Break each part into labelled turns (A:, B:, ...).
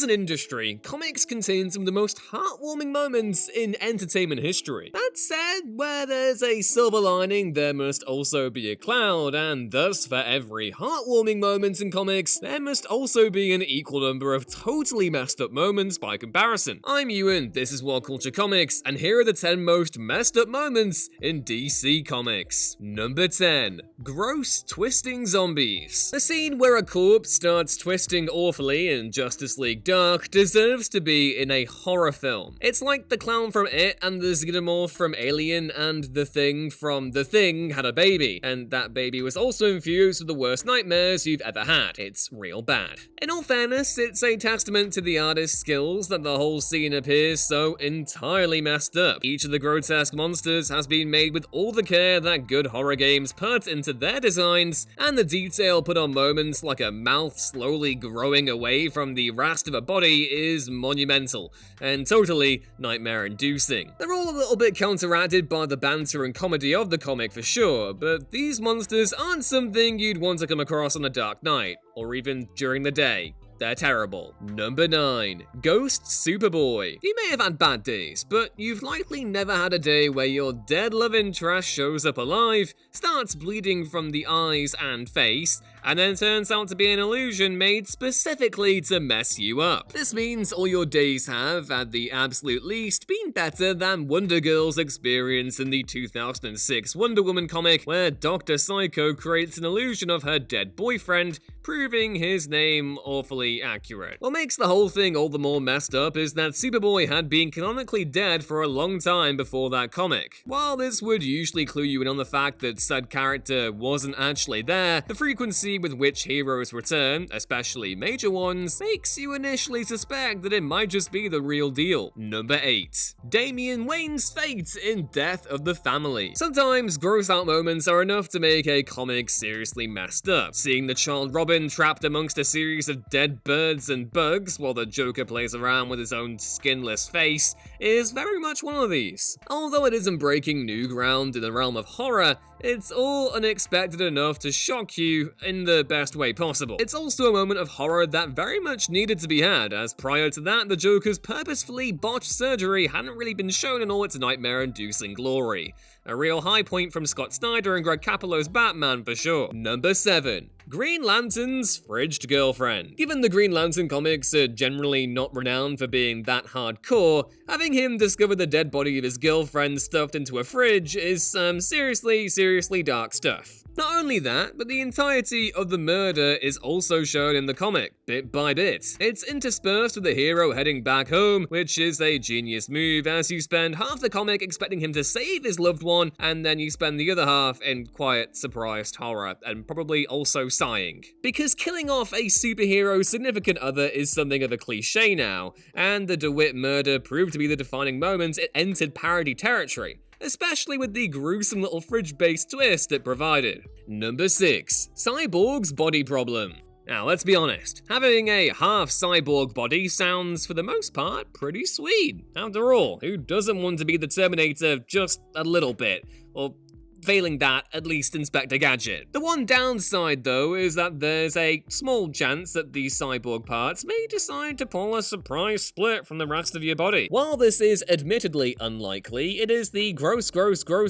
A: As an industry, comics contain some of the most heartwarming moments in entertainment history. That said, where there's a silver lining, there must also be a cloud, and thus, for every heartwarming moment in comics, there must also be an equal number of totally messed up moments by comparison. I'm Ewan, this is What Culture Comics, and here are the 10 most messed up moments in DC Comics. Number 10. Gross twisting zombies. A scene where a corpse starts twisting awfully in Justice League Dark deserves to be in a horror film. It's like the clown from It and the xenomorph from Alien and the Thing from The Thing had a baby, and that baby was also infused with the worst nightmares you've ever had. It's real bad. In all fairness, it's a testament to the artist's skills that the whole scene appears so entirely messed up. Each of the grotesque monsters has been made with all the care that good horror games put into their designs, and the detail put on moments like a mouth slowly growing away from the rest of a body is monumental, and totally nightmare-inducing. They're all a little bit counteracted by the banter and comedy of the comic for sure, but these monsters aren't something you'd want to come across on a dark night, or even during the day. They're terrible. Number 9. Ghost Superboy. You may have had bad days, but you've likely never had a day where your dead love interest shows up alive, starts bleeding from the eyes and face, and then turns out to be an illusion made specifically to mess you up. This means all your days have, at the absolute least, been better than Wonder Girl's experience in the 2006 Wonder Woman comic, where Dr. Psycho creates an illusion of her dead boyfriend, proving his name awfully accurate. What makes the whole thing all the more messed up is that Superboy had been canonically dead for a long time before that comic. While this would usually clue you in on the fact that said character wasn't actually there, the frequency with which heroes return, especially major ones, makes you initially suspect that it might just be the real deal. Number 8. Damian Wayne's fate in Death of the Family. Sometimes gross out moments are enough to make a comic seriously messed up. Seeing the child Robin trapped amongst a series of dead birds and bugs while the Joker plays around with his own skinless face is very much one of these. Although it isn't breaking new ground in the realm of horror, it's all unexpected enough to shock you in the best way possible. It's also a moment of horror that very much needed to be had, as prior to that, the Joker's purposefully botched surgery hadn't really been shown in all its nightmare-inducing glory. A real high point from Scott Snyder and Greg Capullo's Batman for sure. Number 7. Green Lantern's fridged girlfriend. Given the Green Lantern comics are generally not renowned for being that hardcore, having him discover the dead body of his girlfriend stuffed into a fridge is some seriously dark stuff. Not only that, but the entirety of the murder is also shown in the comic, bit by bit. It's interspersed with the hero heading back home, which is a genius move, as you spend half the comic expecting him to save his loved one, and then you spend the other half in quiet, surprised horror, and probably also sighing. Because killing off a superhero's significant other is something of a cliche now, and the DeWitt murder proved to be the defining moment it entered parody territory, especially with the gruesome little fridge-based twist it provided. Number 6. Cyborg's body problem. Now, let's be honest, having a half-cyborg body sounds, for the most part, pretty sweet. After all, who doesn't want to be the Terminator just a little bit? Or failing that, at least Inspector Gadget. The one downside, though, is that there's a small chance that these cyborg parts may decide to pull a surprise split from the rest of your body. While this is admittedly unlikely, it is the gross case for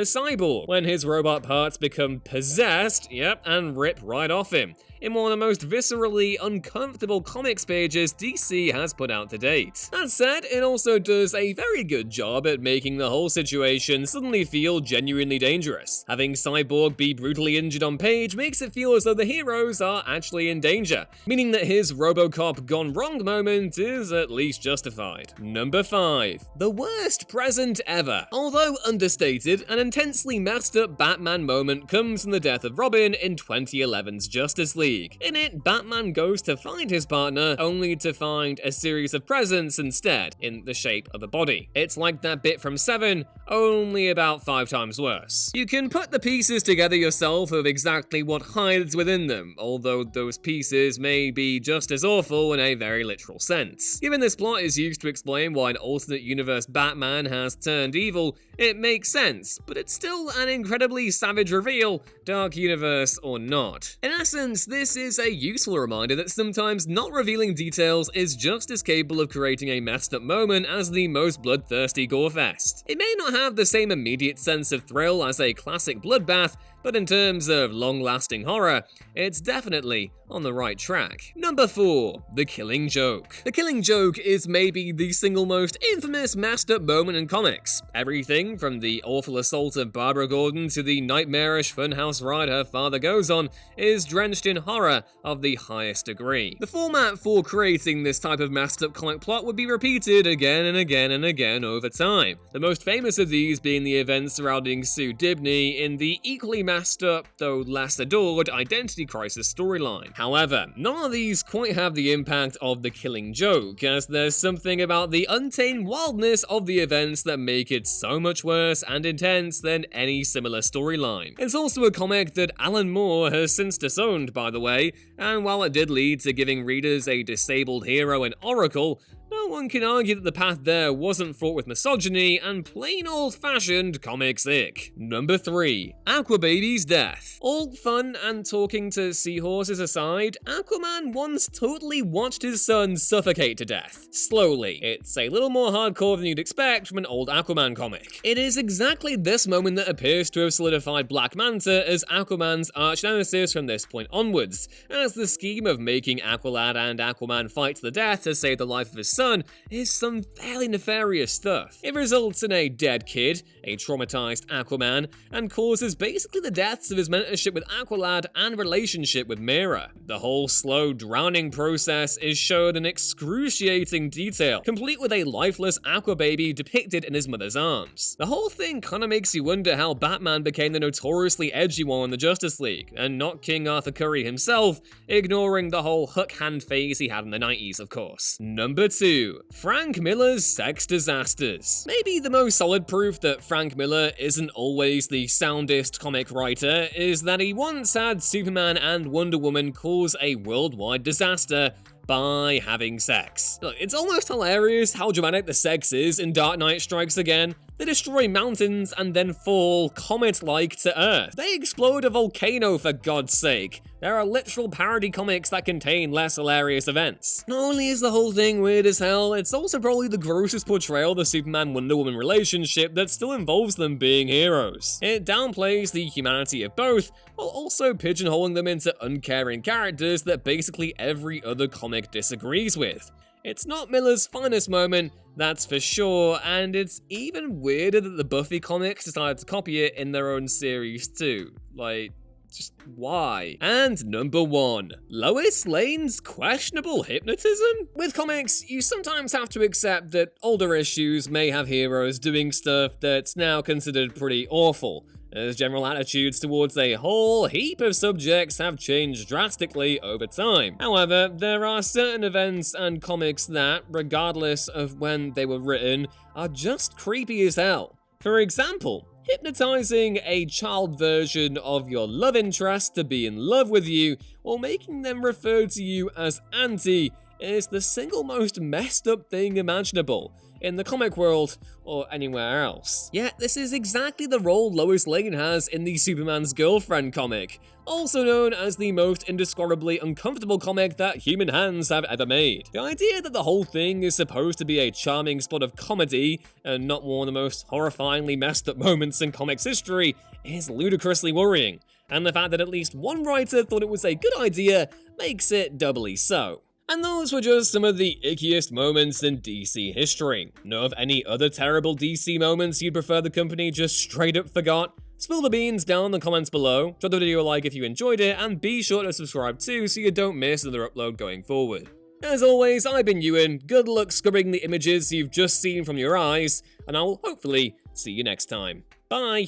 A: Cyborg, when his robot parts become possessed, and rip right off him, in one of the most viscerally uncomfortable comics pages DC has put out to date. That said, it also does a very good job at making the whole situation suddenly feel genuinely dangerous. Having Cyborg be brutally injured on page makes it feel as though the heroes are actually in danger, meaning that his RoboCop gone wrong moment is at least justified. Number 5. The worst present ever. Although understated, an intensely messed up Batman moment comes from the death of Robin in 2011's Justice League. In it, Batman goes to find his partner, only to find a series of presents instead, in the shape of a body. It's like that bit from Seven, only about 5 times worse. You can put the pieces together yourself of exactly what hides within them, although those pieces may be just as awful in a very literal sense. Given this plot is used to explain why an alternate universe Batman has turned evil, it makes sense, but it's still an incredibly savage reveal, dark universe or not. In essence, this is a useful reminder that sometimes not revealing details is just as capable of creating a messed up moment as the most bloodthirsty gorefest. It may not have the same immediate sense of thrill as a classic bloodbath, but in terms of long-lasting horror, it's definitely on the right track. Number 4. The Killing Joke. The Killing Joke is maybe the single most infamous messed up moment in comics. Everything from the awful assault of Barbara Gordon to the nightmarish funhouse ride her father goes on is drenched in horror of the highest degree. The format for creating this type of messed up comic plot would be repeated again and again and again over time. The most famous of these being the events surrounding Sue Dibney in the equally messed up, though less adored, Identity Crisis storyline. However, none of these quite have the impact of The Killing Joke, as there's something about the untamed wildness of the events that make it so much worse and intense than any similar storyline. It's also a comic that Alan Moore has since disowned, by the way, and while it did lead to giving readers a disabled hero in Oracle, no one can argue that the path there wasn't fraught with misogyny and plain old-fashioned comics ick. Number 3. Aquababy's death. All fun and talking to seahorses aside, Aquaman once totally watched his son suffocate to death. Slowly. It's a little more hardcore than you'd expect from an old Aquaman comic. It is exactly this moment that appears to have solidified Black Manta as Aquaman's arch-nemesis from this point onwards, as the scheme of making Aqualad and Aquaman fight to the death to save the life of his son is some fairly nefarious stuff. It results in a dead kid, a traumatized Aquaman, and causes basically the deaths of his mentorship with Aqualad and relationship with Mera. The whole slow drowning process is shown in excruciating detail, complete with a lifeless Aquababy depicted in his mother's arms. The whole thing kinda makes you wonder how Batman became the notoriously edgy one in the Justice League, and not King Arthur Curry himself, ignoring the whole hook hand phase he had in the 90s, of course. Number 2. Frank Miller's sex disasters. Maybe the most solid proof that Frank Miller isn't always the soundest comic writer is that he once had Superman and Wonder Woman cause a worldwide disaster by having sex. Look, it's almost hilarious how dramatic the sex is in Dark Knight Strikes Again. They destroy mountains and then fall comet-like to Earth. They explode a volcano, for God's sake. There are literal parody comics that contain less hilarious events. Not only is the whole thing weird as hell, it's also probably the grossest portrayal of the Superman-Wonder Woman relationship that still involves them being heroes. It downplays the humanity of both, while also pigeonholing them into uncaring characters that basically every other comic disagrees with. It's not Miller's finest moment, that's for sure, and it's even weirder that the Buffy comics decided to copy it in their own series too. Like, just why? And number 1. Lois Lane's questionable hypnotism? With comics, you sometimes have to accept that older issues may have heroes doing stuff that's now considered pretty awful, as general attitudes towards a whole heap of subjects have changed drastically over time. However, there are certain events and comics that, regardless of when they were written, are just creepy as hell. For example, hypnotizing a child version of your love interest to be in love with you, or making them refer to you as Auntie, is the single most messed up thing imaginable, in the comic world or anywhere else. Yet this is exactly the role Lois Lane has in the Superman's Girlfriend comic, also known as the most indescribably uncomfortable comic that human hands have ever made. The idea that the whole thing is supposed to be a charming spot of comedy and not one of the most horrifyingly messed up moments in comics history is ludicrously worrying, and the fact that at least one writer thought it was a good idea makes it doubly so. And those were just some of the ickiest moments in DC history. Know of any other terrible DC moments you'd prefer the company just straight up forgot? Spill the beans down in the comments below, drop the video a like if you enjoyed it, and be sure to subscribe too so you don't miss another upload going forward. As always, I've been Ewan, good luck scrubbing the images you've just seen from your eyes, and I will hopefully see you next time. Bye!